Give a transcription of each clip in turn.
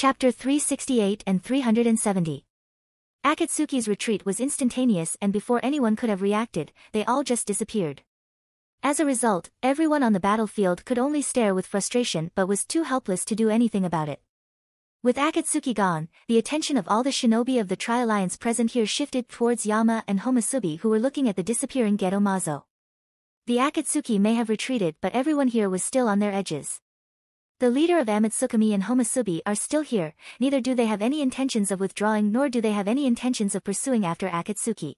Chapter 368 and 370. Akatsuki's retreat was instantaneous, and before anyone could have reacted, they all just disappeared. As a result, everyone on the battlefield could only stare with frustration but was too helpless to do anything about it. With Akatsuki gone, the attention of all the shinobi of the Tri-Alliance present here shifted towards Yama and Homasubi, who were looking at the disappearing Geto Mazo. The Akatsuki may have retreated, but everyone here was still on their edges. The leader of Amatsukami and Homasubi are still here, neither do they have any intentions of withdrawing nor do they have any intentions of pursuing after Akatsuki.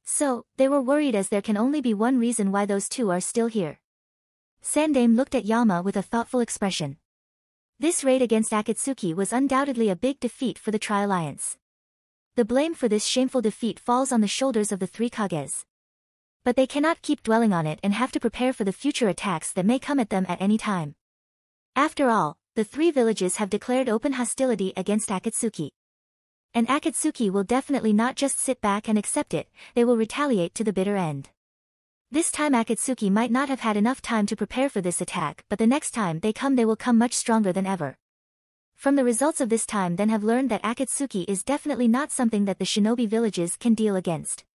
So, they were worried, as there can only be one reason why those two are still here. Sandame looked at Yama with a thoughtful expression. This raid against Akatsuki was undoubtedly a big defeat for the Tri-Alliance. The blame for this shameful defeat falls on the shoulders of the three Kages. But they cannot keep dwelling on it and have to prepare for the future attacks that may come at them at any time. After all, the three villages have declared open hostility against Akatsuki. And Akatsuki will definitely not just sit back and accept it, they will retaliate to the bitter end. This time Akatsuki might not have had enough time to prepare for this attack, but the next time they will come much stronger than ever. From the results of this time then have learned that Akatsuki is definitely not something that the shinobi villages can deal against.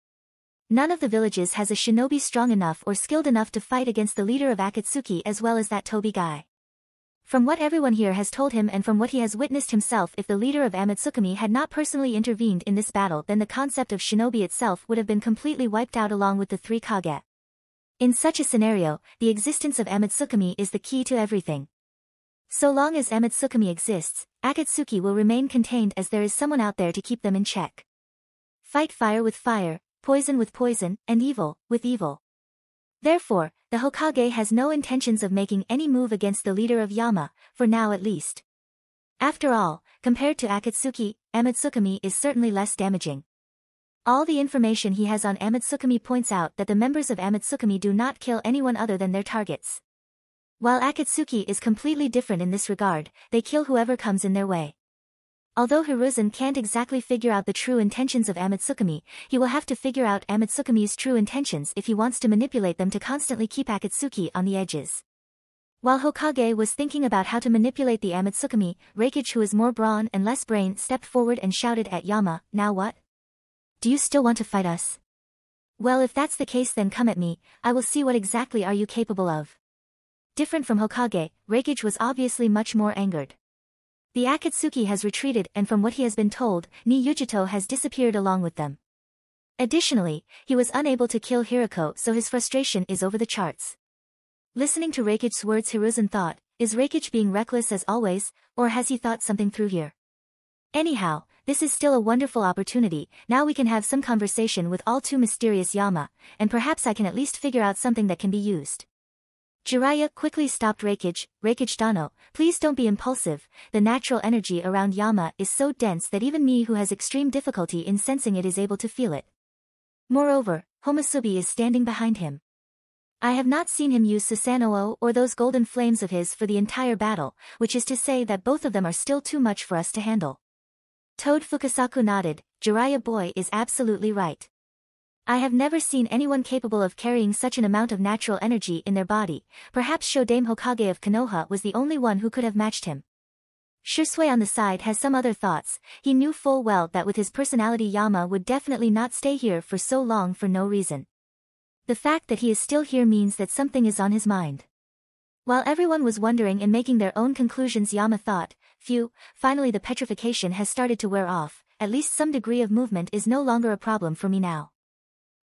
None of the villages has a shinobi strong enough or skilled enough to fight against the leader of Akatsuki as well as that Tobi guy. From what everyone here has told him and from what he has witnessed himself, if the leader of Amatsukami had not personally intervened in this battle, then the concept of shinobi itself would have been completely wiped out along with the three Kage. In such a scenario, the existence of Amatsukami is the key to everything. So long as Amatsukami exists, Akatsuki will remain contained, as there is someone out there to keep them in check. Fight fire with fire, poison with poison, and evil with evil. Therefore, the Hokage has no intentions of making any move against the leader of Yama, for now at least. After all, compared to Akatsuki, Amatsukami is certainly less damaging. All the information he has on Amatsukami points out that the members of Amatsukami do not kill anyone other than their targets. While Akatsuki is completely different in this regard, they kill whoever comes in their way. Although Hiruzen can't exactly figure out the true intentions of Amatsukami, he will have to figure out Amatsukami's true intentions if he wants to manipulate them to constantly keep Akatsuki on the edges. While Hokage was thinking about how to manipulate the Amatsukami, Reikage, who is more brawn and less brain, stepped forward and shouted at Yama, "Now what? Do you still want to fight us? Well, if that's the case, then come at me, I will see what exactly are you capable of." Different from Hokage, Reikage was obviously much more angered. The Akatsuki has retreated, and from what he has been told, Ni Yujito has disappeared along with them. Additionally, he was unable to kill Hirako, so his frustration is over the charts. Listening to Reikage's words, Hiruzen thought, is Reikage being reckless as always, or has he thought something through here? Anyhow, this is still a wonderful opportunity. Now we can have some conversation with all too mysterious Yama, and perhaps I can at least figure out something that can be used. Jiraiya quickly stopped Reikage. "Reikage Dano, please don't be impulsive. The natural energy around Yama is so dense that even me, who has extreme difficulty in sensing it, is able to feel it. Moreover, Homasubi is standing behind him. I have not seen him use Susanoo or those golden flames of his for the entire battle, which is to say that both of them are still too much for us to handle." Toad Fukasaku nodded. Jiraiya boy is absolutely right. I have never seen anyone capable of carrying such an amount of natural energy in their body. Perhaps Shodame Hokage of Konoha was the only one who could have matched him. Shisui on the side has some other thoughts. He knew full well that with his personality Yama would definitely not stay here for so long for no reason. The fact that he is still here means that something is on his mind. While everyone was wondering and making their own conclusions, Yama thought, "Phew, finally the petrification has started to wear off. At least some degree of movement is no longer a problem for me now."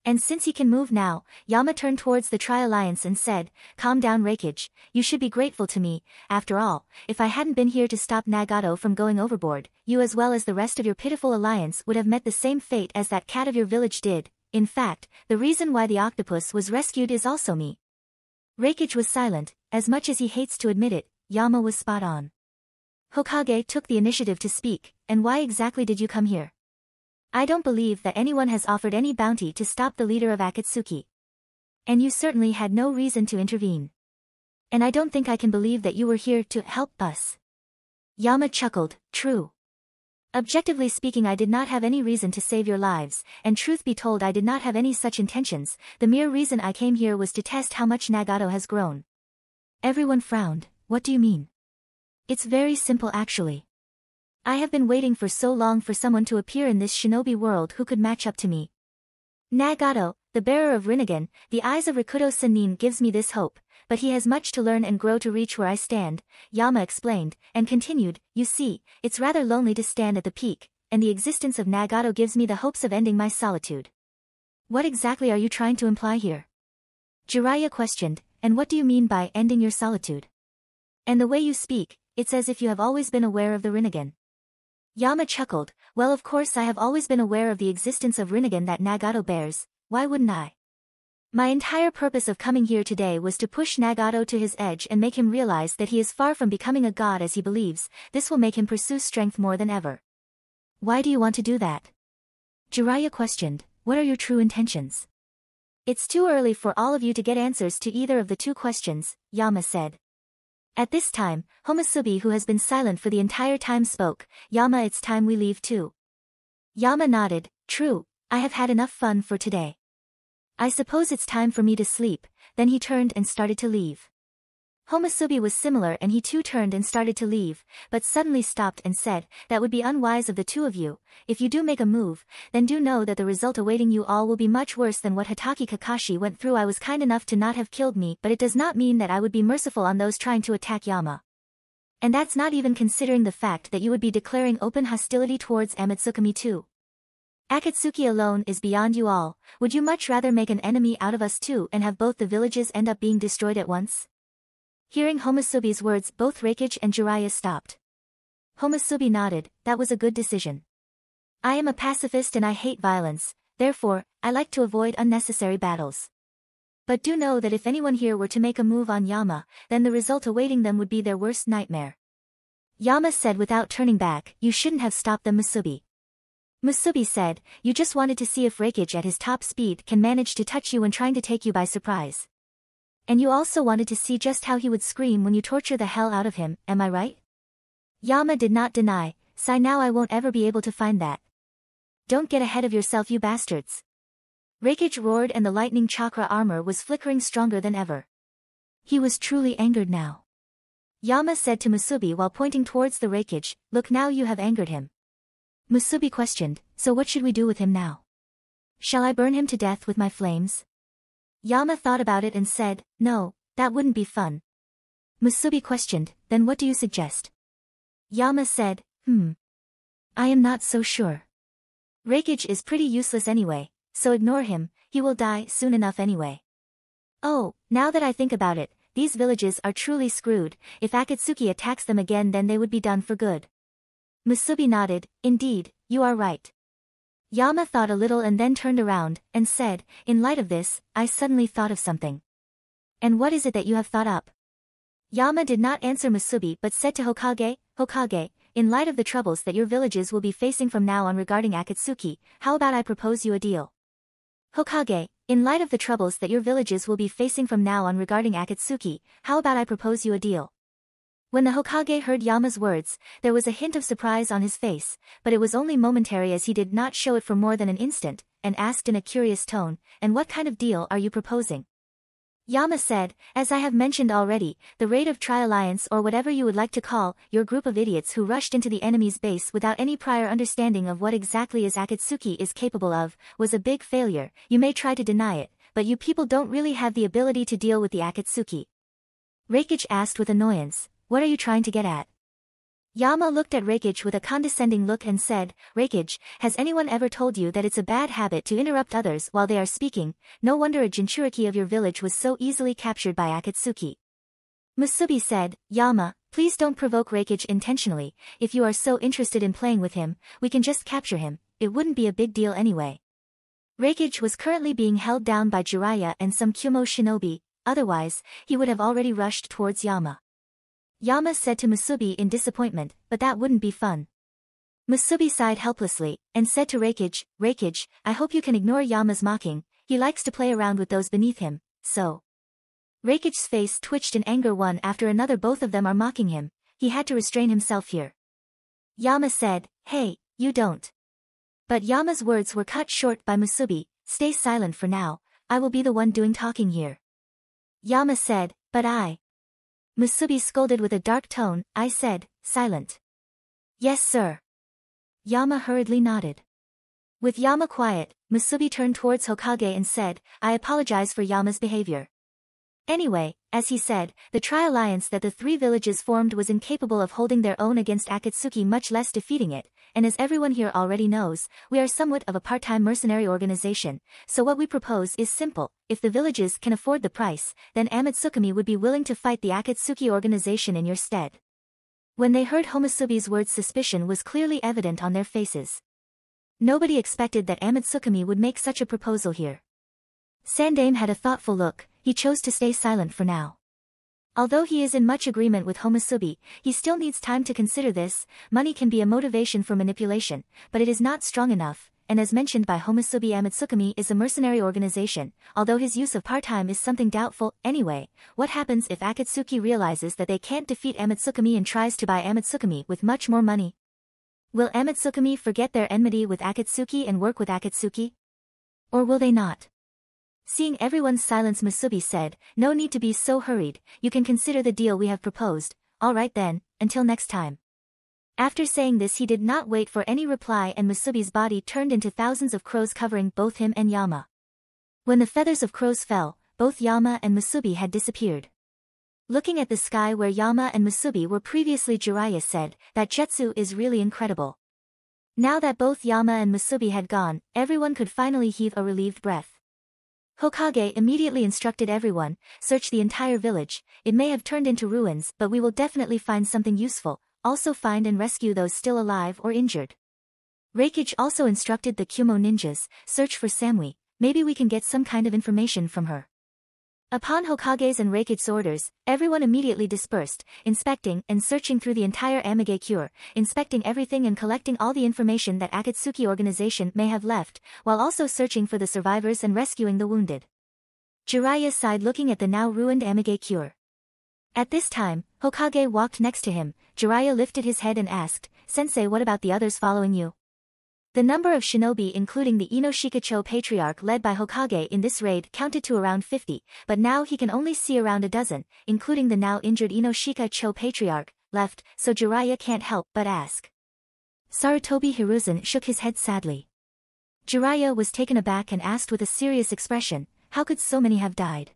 And since he can move now, Yama turned towards the Tri-Alliance and said, "Calm down, Reikage, you should be grateful to me. After all, if I hadn't been here to stop Nagato from going overboard, you as well as the rest of your pitiful alliance would have met the same fate as that cat of your village did. In fact, the reason why the octopus was rescued is also me." Reikage was silent. As much as he hates to admit it, Yama was spot on. Hokage took the initiative to speak. "And why exactly did you come here? I don't believe that anyone has offered any bounty to stop the leader of Akatsuki. And you certainly had no reason to intervene. And I don't think I can believe that you were here to help us." Yama chuckled. "True. Objectively speaking, I did not have any reason to save your lives, and truth be told, I did not have any such intentions. The mere reason I came here was to test how much Nagato has grown." Everyone frowned. "What do you mean?" "It's very simple actually. I have been waiting for so long for someone to appear in this shinobi world who could match up to me. Nagato, the bearer of Rinnegan, the eyes of Rakuto Sannin gives me this hope, but he has much to learn and grow to reach where I stand, Yama explained, and continued, you see, it's rather lonely to stand at the peak, and the existence of Nagato gives me the hopes of ending my solitude. What exactly are you trying to imply here? Jiraiya questioned, and what do you mean by ending your solitude? And the way you speak, it's as if you have always been aware of the Rinnegan. Yama chuckled, well of course I have always been aware of the existence of Rinnegan that Nagato bears, why wouldn't I? My entire purpose of coming here today was to push Nagato to his edge and make him realize that he is far from becoming a god as he believes, this will make him pursue strength more than ever. Why do you want to do that? Jiraiya questioned, what are your true intentions? It's too early for all of you to get answers to either of the two questions, Yama said. At this time, Homusubi who has been silent for the entire time spoke, Yama it's time we leave too. Yama nodded, true, I have had enough fun for today. I suppose it's time for me to sleep, then he turned and started to leave. Homusubi was similar and he too turned and started to leave, but suddenly stopped and said, that would be unwise of the two of you, if you do make a move, then do know that the result awaiting you all will be much worse than what Hatake Kakashi went through. I was kind enough to not have killed me, but it does not mean that I would be merciful on those trying to attack Yama. And that's not even considering the fact that you would be declaring open hostility towards Amatsukami too. Akatsuki alone is beyond you all, would you much rather make an enemy out of us too and have both the villages end up being destroyed at once? Hearing Homusubi's words, both Reikage and Jiraiya stopped. Homusubi nodded, that was a good decision. I am a pacifist and I hate violence, therefore, I like to avoid unnecessary battles. But do know that if anyone here were to make a move on Yama, then the result awaiting them would be their worst nightmare. Yama said without turning back, you shouldn't have stopped them Musubi. Musubi said, you just wanted to see if Reikage at his top speed can manage to touch you when trying to take you by surprise. And you also wanted to see just how he would scream when you torture the hell out of him, am I right? Yama did not deny, sigh now I won't ever be able to find that. Don't get ahead of yourself you bastards. Reikage roared and the lightning chakra armor was flickering stronger than ever. He was truly angered now. Yama said to Musubi while pointing towards the Reikage, look now you have angered him. Musubi questioned, so what should we do with him now? Shall I burn him to death with my flames? Yama thought about it and said, no, that wouldn't be fun. Musubi questioned, then what do you suggest? Yama said, I am not so sure. Reikage is pretty useless anyway, so ignore him, he will die soon enough anyway. Oh, now that I think about it, these villages are truly screwed, if Akatsuki attacks them again then they would be done for good. Musubi nodded, indeed, you are right. Yama thought a little and then turned around, and said, in light of this, I suddenly thought of something. And what is it that you have thought up? Yama did not answer Musubi but said to Hokage, Hokage, in light of the troubles that your villages will be facing from now on regarding Akatsuki, how about I propose you a deal? Hokage, in light of the troubles that your villages will be facing from now on regarding Akatsuki, how about I propose you a deal? When the Hokage heard Yama's words, there was a hint of surprise on his face, but it was only momentary as he did not show it for more than an instant, and asked in a curious tone, and what kind of deal are you proposing? Yama said, as I have mentioned already, the raid of Tri-Alliance or whatever you would like to call, your group of idiots who rushed into the enemy's base without any prior understanding of what exactly Akatsuki is capable of, was a big failure. You may try to deny it, but you people don't really have the ability to deal with the Akatsuki. Reikage asked with annoyance. What are you trying to get at? Yama looked at Reikage with a condescending look and said, Reikage, has anyone ever told you that it's a bad habit to interrupt others while they are speaking? No wonder a Jinchuriki of your village was so easily captured by Akatsuki. Musubi said, Yama, please don't provoke Reikage intentionally, if you are so interested in playing with him, we can just capture him, it wouldn't be a big deal anyway. Reikage was currently being held down by Jiraiya and some Kumo shinobi, otherwise, he would have already rushed towards Yama. Yama said to Musubi in disappointment, but that wouldn't be fun. Musubi sighed helplessly, and said to Reikage, Reikage, I hope you can ignore Yama's mocking, he likes to play around with those beneath him, so. Reikage's face twitched in anger one after another both of them are mocking him, he had to restrain himself here. Yama said, hey, you don't. But Yama's words were cut short by Musubi, stay silent for now, I will be the one doing talking here. Yama said, but I. Musubi scolded with a dark tone, I said, silent. Yes, sir. Yama hurriedly nodded. With Yama quiet, Musubi turned towards Hokage and said, I apologize for Yama's behavior. Anyway, as he said, the tri-alliance that the three villages formed was incapable of holding their own against Akatsuki, much less defeating it, and as everyone here already knows, we are somewhat of a part-time mercenary organization, so what we propose is simple. If the villages can afford the price, then Amatsukami would be willing to fight the Akatsuki organization in your stead. When they heard Homusubi's words, suspicion was clearly evident on their faces. Nobody expected that Amatsukami would make such a proposal here. Sandaime had a thoughtful look. He chose to stay silent for now. Although he is in much agreement with Homusubi, he still needs time to consider this. Money can be a motivation for manipulation, but it is not strong enough, and as mentioned by Homusubi, Amatsukami is a mercenary organization, although his use of part-time is something doubtful. Anyway, what happens if Akatsuki realizes that they can't defeat Amatsukami and tries to buy Amatsukami with much more money? Will Amatsukami forget their enmity with Akatsuki and work with Akatsuki? Or will they not? Seeing everyone's silence, Musubi said, no need to be so hurried, you can consider the deal we have proposed. Alright then, until next time. After saying this, he did not wait for any reply, and Musubi's body turned into thousands of crows covering both him and Yama. When the feathers of crows fell, both Yama and Musubi had disappeared. Looking at the sky where Yama and Musubi were previously, Jiraiya said, that jutsu is really incredible. Now that both Yama and Musubi had gone, everyone could finally heave a relieved breath. Hokage immediately instructed everyone, search the entire village. It may have turned into ruins, but we will definitely find something useful. Also find and rescue those still alive or injured. Reikage also instructed the Kumo ninjas, search for Samui, maybe we can get some kind of information from her. Upon Hokage's and Reikage's orders, everyone immediately dispersed, inspecting and searching through the entire Amage Cure, inspecting everything and collecting all the information that Akatsuki organization may have left, while also searching for the survivors and rescuing the wounded. Jiraiya sighed looking at the now ruined Amage Cure. At this time, Hokage walked next to him. Jiraiya lifted his head and asked, Sensei, what about the others following you? The number of shinobi including the Inoshika-cho patriarch led by Hokage in this raid counted to around 50, but now he can only see around a dozen, including the now injured Inoshika-cho patriarch, left, so Jiraiya can't help but ask. Sarutobi Hiruzen shook his head sadly. Jiraiya was taken aback and asked with a serious expression, how could so many have died?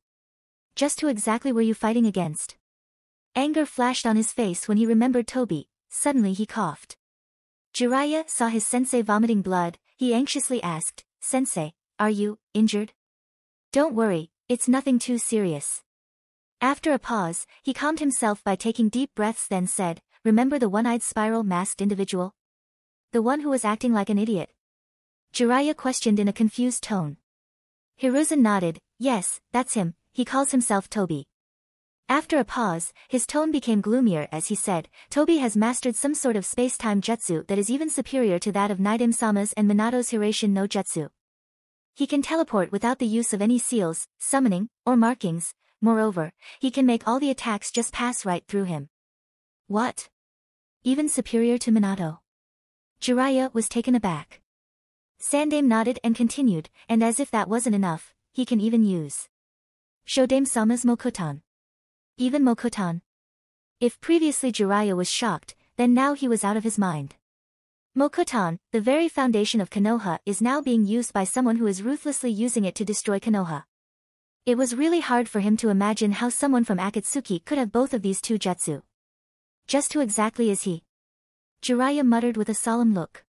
Just who exactly were you fighting against? Anger flashed on his face when he remembered Tobi. Suddenly he coughed. Jiraiya saw his sensei vomiting blood. He anxiously asked, Sensei, are you injured? Don't worry, it's nothing too serious. After a pause, he calmed himself by taking deep breaths, then said, remember the one-eyed spiral masked individual? The one who was acting like an idiot? Jiraiya questioned in a confused tone. Hiruzen nodded, yes, that's him, he calls himself Tobi. After a pause, his tone became gloomier as he said, Tobi has mastered some sort of space-time jutsu that is even superior to that of Naidame-sama's and Minato's Hiraishin no jutsu. He can teleport without the use of any seals, summoning, or markings. Moreover, he can make all the attacks just pass right through him. What? Even superior to Minato? Jiraiya was taken aback. Sandaime nodded and continued, and as if that wasn't enough, he can even use Shodame-sama's Mokutan. Even Mokutan? If previously Jiraiya was shocked, then now he was out of his mind. Mokutan, the very foundation of Konoha, is now being used by someone who is ruthlessly using it to destroy Konoha. It was really hard for him to imagine how someone from Akatsuki could have both of these two jutsu. Just who exactly is he? Jiraiya muttered with a solemn look.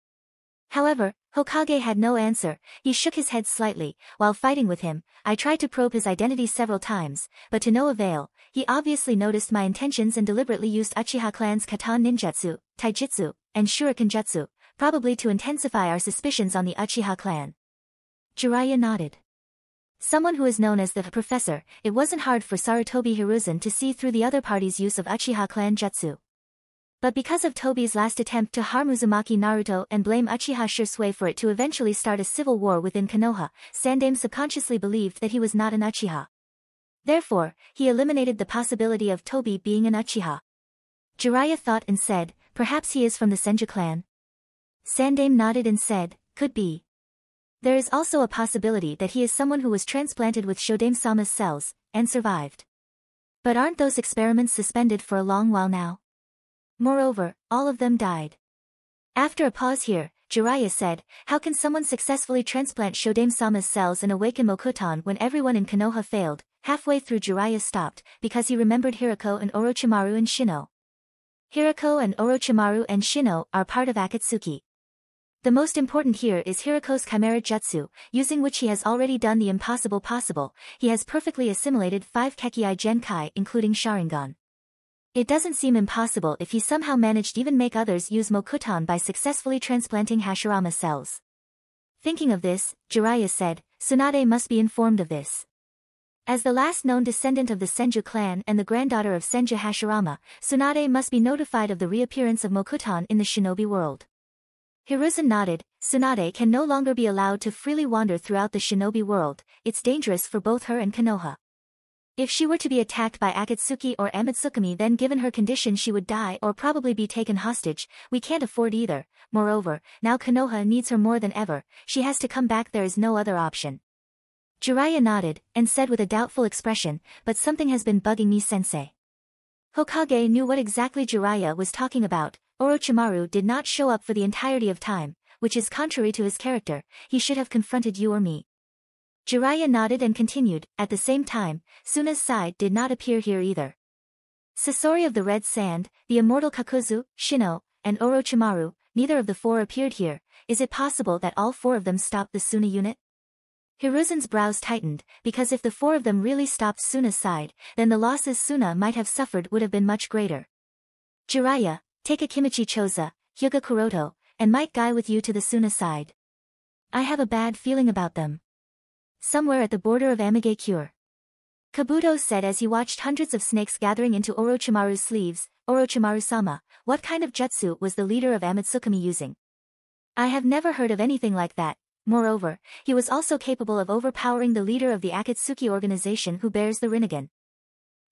However, Hokage had no answer. He shook his head slightly. While fighting with him, I tried to probe his identity several times, but to no avail. He obviously noticed my intentions and deliberately used Uchiha clan's Katan ninjutsu, taijutsu, and shuriken jutsu, probably to intensify our suspicions on the Uchiha clan. Jiraiya nodded. Someone who is known as the Professor, it wasn't hard for Sarutobi Hiruzen to see through the other party's use of Uchiha clan jutsu. But because of Tobi's last attempt to harm Uzumaki Naruto and blame Uchiha Shisui for it to eventually start a civil war within Konoha, Sandaime subconsciously believed that he was not an Uchiha. Therefore, he eliminated the possibility of Tobi being an Uchiha. Jiraiya thought and said, perhaps he is from the Senju clan. Sandaime nodded and said, could be. There is also a possibility that he is someone who was transplanted with Shodame-sama's cells, and survived. But aren't those experiments suspended for a long while now? Moreover, all of them died. After a pause here, Jiraiya said, how can someone successfully transplant Shodame-sama's cells and awaken Mokuton when everyone in Konoha failed? Halfway through Jiraiya stopped, because he remembered Hirako and Orochimaru and Shino. Hirako and Orochimaru and Shino are part of Akatsuki. The most important here is Hirako's Chimera Jutsu, using which he has already done the impossible possible. He has perfectly assimilated 5 Kekii Genkai including Sharingan. It doesn't seem impossible if he somehow managed even make others use Mokuton by successfully transplanting Hashirama cells. Thinking of this, Jiraiya said, Tsunade must be informed of this. As the last known descendant of the Senju clan and the granddaughter of Senju Hashirama, Tsunade must be notified of the reappearance of Mokuton in the shinobi world. Hiruzen nodded. Tsunade can no longer be allowed to freely wander throughout the shinobi world. It's dangerous for both her and Konoha. If she were to be attacked by Akatsuki or Amatsukami, then given her condition she would die or probably be taken hostage. We can't afford either. Moreover, now Konoha needs her more than ever. She has to come back, there is no other option. Jiraiya nodded, and said with a doubtful expression, but something has been bugging me, sensei. Hokage knew what exactly Jiraiya was talking about. Orochimaru did not show up for the entirety of time, which is contrary to his character. He should have confronted you or me. Jiraiya nodded and continued, at the same time, Suna's side did not appear here either. Sasori of the Red Sand, the immortal Kakuzu, Shino, and Orochimaru, neither of the 4 appeared here. Is it possible that all 4 of them stopped the Suna unit? Hiruzen's brows tightened, because if the 4 of them really stopped Suna's side, then the losses Suna might have suffered would have been much greater. Jiraiya, take Akimichi Choza, Hyuga Kuroto, and Might Guy with you to the Suna side. I have a bad feeling about them. Somewhere at the border of Amigakure. Kabuto said as he watched hundreds of snakes gathering into Orochimaru's sleeves. Orochimaru-sama, what kind of jutsu was the leader of Amatsukami using? I have never heard of anything like that. Moreover, he was also capable of overpowering the leader of the Akatsuki organization who bears the Rinnegan.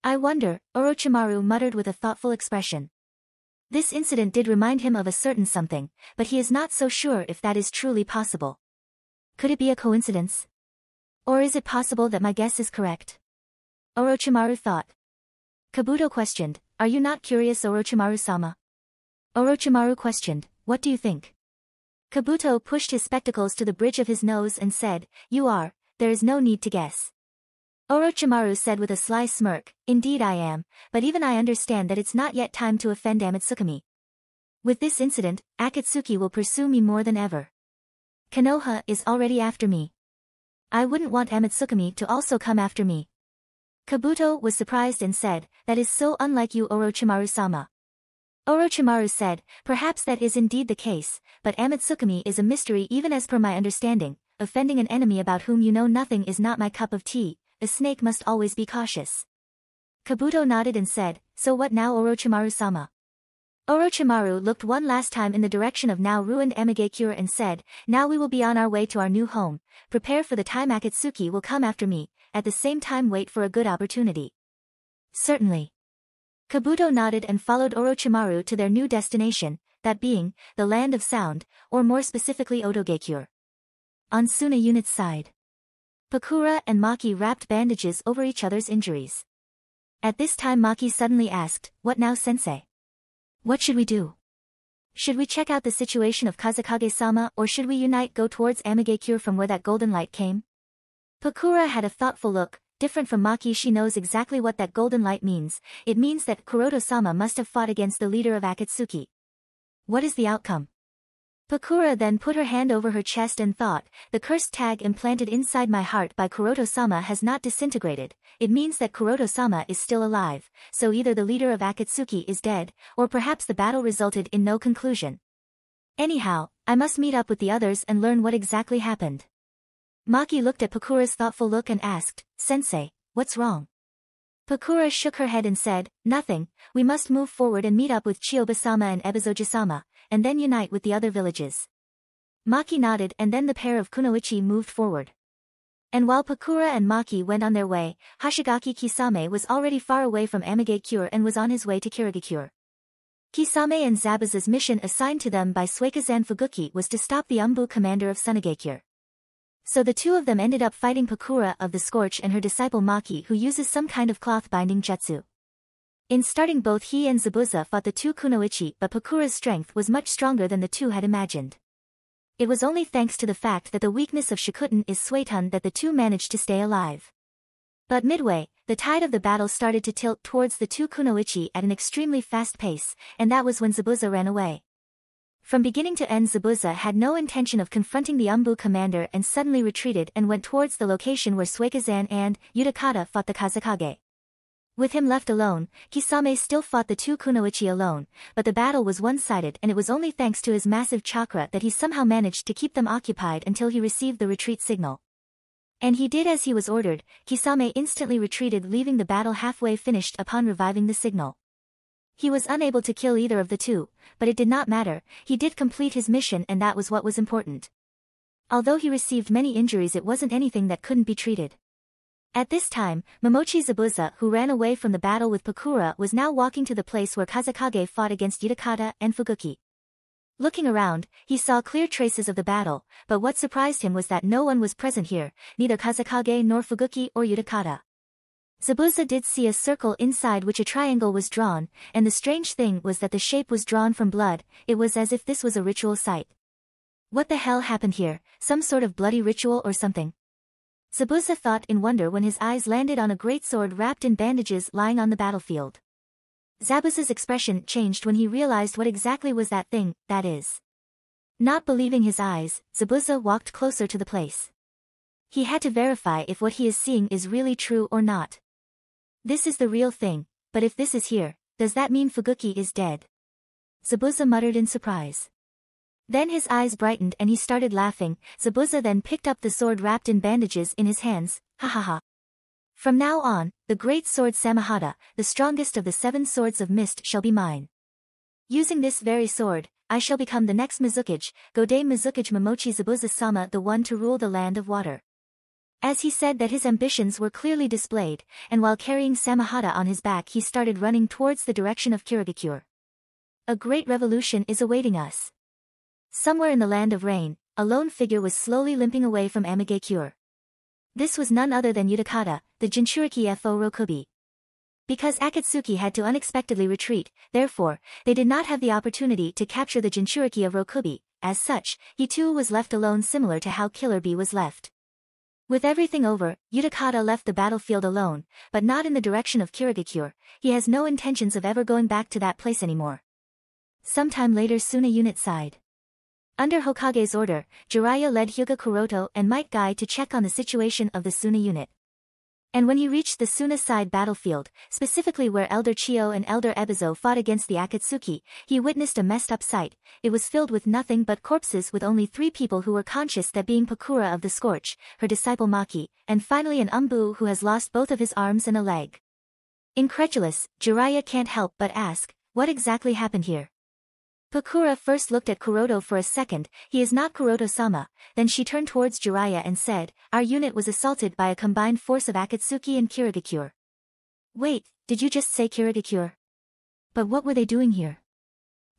I wonder, Orochimaru muttered with a thoughtful expression. This incident did remind him of a certain something, but he is not so sure if that is truly possible. Could it be a coincidence? Or is it possible that my guess is correct? Orochimaru thought. Kabuto questioned, are you not curious, Orochimaru-sama? Orochimaru questioned, what do you think? Kabuto pushed his spectacles to the bridge of his nose and said, you are, there is no need to guess. Orochimaru said with a sly smirk, indeed I am, but even I understand that it's not yet time to offend Amatsukami. With this incident, Akatsuki will pursue me more than ever. Konoha is already after me. I wouldn't want Amatsukami to also come after me. Kabuto was surprised and said, that is so unlike you, Orochimaru-sama. Orochimaru said, perhaps that is indeed the case, but Amatsukami is a mystery even as per my understanding. Offending an enemy about whom you know nothing is not my cup of tea. A snake must always be cautious. Kabuto nodded and said, so what now, Orochimaru-sama? Orochimaru looked one last time in the direction of now ruined Amigakure and said, now we will be on our way to our new home. Prepare for the time Akatsuki will come after me, at the same time wait for a good opportunity. Certainly. Kabuto nodded and followed Orochimaru to their new destination, that being, the Land of Sound, or more specifically Otogakure. On Suna unit's side. Pakura and Maki wrapped bandages over each other's injuries. At this time Maki suddenly asked, what now, sensei? What should we do? Should we check out the situation of Kazekage-sama or should we unite go towards Amigakure from where that golden light came? Pakura had a thoughtful look, different from Maki. She knows exactly what that golden light means. It means that Kuroto-sama must have fought against the leader of Akatsuki. What is the outcome? Pakura then put her hand over her chest and thought, the cursed tag implanted inside my heart by Kuroto-sama has not disintegrated. It means that Kuroto-sama is still alive, so either the leader of Akatsuki is dead, or perhaps the battle resulted in no conclusion. Anyhow, I must meet up with the others and learn what exactly happened. Maki looked at Pakura's thoughtful look and asked, Sensei, what's wrong? Pakura shook her head and said, nothing, we must move forward and meet up with Chiyoba-sama and Ebizoji-sama, and then unite with the other villages. Maki nodded and then the pair of Kunoichi moved forward. And while Pakura and Maki went on their way, Hoshigaki Kisame was already far away from Amigakure and was on his way to Kirigakure. Kisame and Zabuza's mission assigned to them by Suikazan Fuguki was to stop the Umbu commander of Sunagakure. So the two of them ended up fighting Pakura of the Scorch and her disciple Maki, who uses some kind of cloth binding jutsu. In starting, both he and Zabuza fought the two kunoichi, but Pakura's strength was much stronger than the two had imagined. It was only thanks to the fact that the weakness of Shikuten is Suetun that the two managed to stay alive. But midway, the tide of the battle started to tilt towards the two kunoichi at an extremely fast pace, and that was when Zabuza ran away. From beginning to end, Zabuza had no intention of confronting the Umbu commander and suddenly retreated and went towards the location where Suikazan and Utakata fought the Kazekage. With him left alone, Kisame still fought the two kunoichi alone, but the battle was one-sided and it was only thanks to his massive chakra that he somehow managed to keep them occupied until he received the retreat signal. And he did as he was ordered. Kisame instantly retreated, leaving the battle halfway finished upon reviving the signal. He was unable to kill either of the two, but it did not matter, he did complete his mission and that was what was important. Although he received many injuries, it wasn't anything that couldn't be treated. At this time, Momochi Zabuza, who ran away from the battle with Pakura, was now walking to the place where Kazekage fought against Utakata and Fuguki. Looking around, he saw clear traces of the battle, but what surprised him was that no one was present here, neither Kazekage nor Fuguki or Utakata. Zabuza did see a circle inside which a triangle was drawn, and the strange thing was that the shape was drawn from blood. It was as if this was a ritual site. What the hell happened here, some sort of bloody ritual or something? Zabuza thought in wonder when his eyes landed on a great sword wrapped in bandages lying on the battlefield. Zabuza's expression changed when he realized what exactly was that thing, that is. Not believing his eyes, Zabuza walked closer to the place. He had to verify if what he is seeing is really true or not. This is the real thing, but if this is here, does that mean Fuguki is dead? Zabuza muttered in surprise. Then his eyes brightened and he started laughing. Zabuza then picked up the sword wrapped in bandages in his hands. Ha ha ha. From now on, the great sword Samahata, the strongest of the 7 swords of mist, shall be mine. Using this very sword, I shall become the next Mizukage, Godei Mizukage Momochi Zabuza-sama, the one to rule the land of water. As he said that, his ambitions were clearly displayed, and while carrying Samahata on his back he started running towards the direction of Kirigakure. A great revolution is awaiting us. Somewhere in the land of rain, a lone figure was slowly limping away from Amigakure. This was none other than Utakata, the Jinchuriki Fo Rokubi. Because Akatsuki had to unexpectedly retreat, therefore, they did not have the opportunity to capture the Jinchuriki of Rokubi. As such, he too was left alone, similar to how Killer Bee was left. With everything over, Utakata left the battlefield alone, but not in the direction of Kirigakure. He has no intentions of ever going back to that place anymore. Sometime later, Suna unit side. Under Hokage's order, Jiraiya led Hyuga Kuroto and Might Guy to check on the situation of the Suna unit. And when he reached the Suna side battlefield, specifically where Elder Chiyo and Elder Ebizo fought against the Akatsuki, he witnessed a messed up sight. It was filled with nothing but corpses, with only 3 people who were conscious, that being Pakura of the Scorch, her disciple Maki, and finally an Umbu who has lost both of his arms and a leg. Incredulous, Jiraiya can't help but ask, what exactly happened here? Pakura first looked at Kuroto for a second. He is not Kuroto-sama. Then she turned towards Jiraiya and said, our unit was assaulted by a combined force of Akatsuki and Kirigakure. Wait, did you just say Kirigakure? But what were they doing here?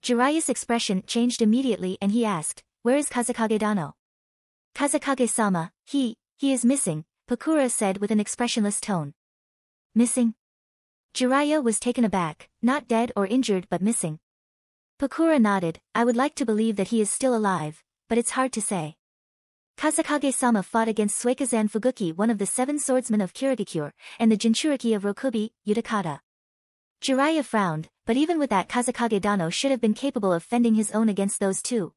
Jiraiya's expression changed immediately and he asked, where is Kazekage Dano? Kazekage-sama, he is missing, Pakura said with an expressionless tone. Missing? Jiraiya was taken aback, not dead or injured but missing. Pakura nodded. I would like to believe that he is still alive, but it's hard to say. Kazekage-sama fought against Suikazan Fuguki, one of the 7 swordsmen of Kirigakure, and the Jinchuriki of Rokubi, Utakata. Jiraiya frowned, but even with that, Kazekage Dano should have been capable of fending his own against those two.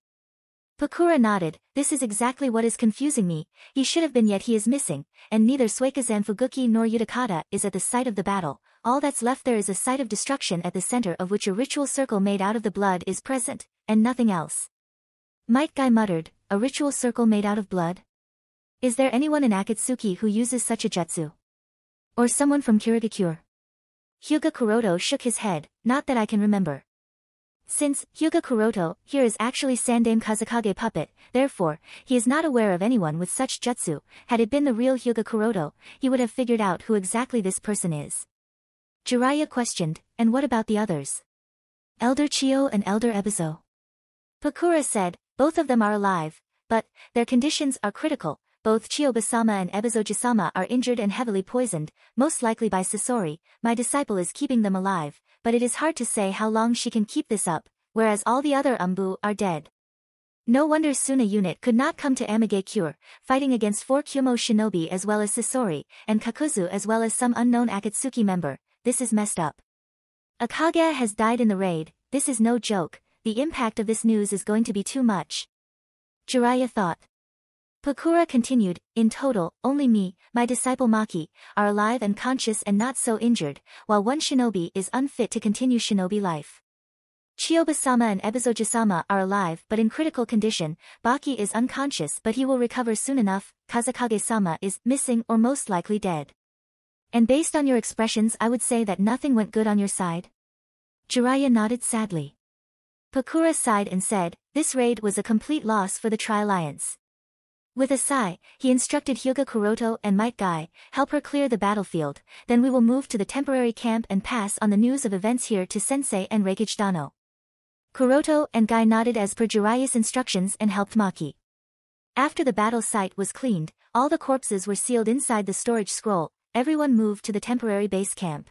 Pakura nodded. This is exactly what is confusing me. He should have been, yet he is missing, and neither Suikazan Fuguki nor Utakata is at the site of the battle. All that's left there is a site of destruction at the center of which a ritual circle made out of the blood is present, and nothing else. Might Guy muttered, a ritual circle made out of blood? Is there anyone in Akatsuki who uses such a jutsu? Or someone from Kirigakure? Hyuga Kuroto shook his head, not that I can remember. Since Hyuga Kuroto here is actually Sandame Kazekage puppet, therefore, he is not aware of anyone with such jutsu. Had it been the real Hyuga Kuroto, he would have figured out who exactly this person is. Jiraiya questioned, and what about the others? Elder Chiyo and Elder Ebizo. Pakura said, both of them are alive, but their conditions are critical. both Chiyoba-sama and Ebizoji-sama are injured and heavily poisoned, most likely by Sasori. My disciple is keeping them alive, but it is hard to say how long she can keep this up, whereas all the other Umbu are dead. No wonder Suna unit could not come to Amage Cure, fighting against 4 Kyumo shinobi as well as Sasori, and Kakuzu as well as some unknown Akatsuki member. This is messed up. Akage has died in the raid. This is no joke. The impact of this news is going to be too much. Jiraiya thought. Pakura continued, in total, only me, my disciple Maki, are alive and conscious and not so injured, while one shinobi is unfit to continue shinobi life. Chiyoba-sama and Ebizoji-sama are alive but in critical condition. Baki is unconscious but he will recover soon enough. Kazakage-sama is missing or most likely dead. And based on your expressions I would say that nothing went good on your side? Jiraiya nodded sadly. Pakura sighed and said, this raid was a complete loss for the Tri-Alliance. With a sigh, he instructed Hyuga Kuroto and Might Guy, help her clear the battlefield, then we will move to the temporary camp and pass on the news of events here to Sensei and Reikage Dano. Kuroto and Guy nodded as per Jiraiya's instructions and helped Maki. After the battle site was cleaned, all the corpses were sealed inside the storage scroll. Everyone moved to the temporary base camp.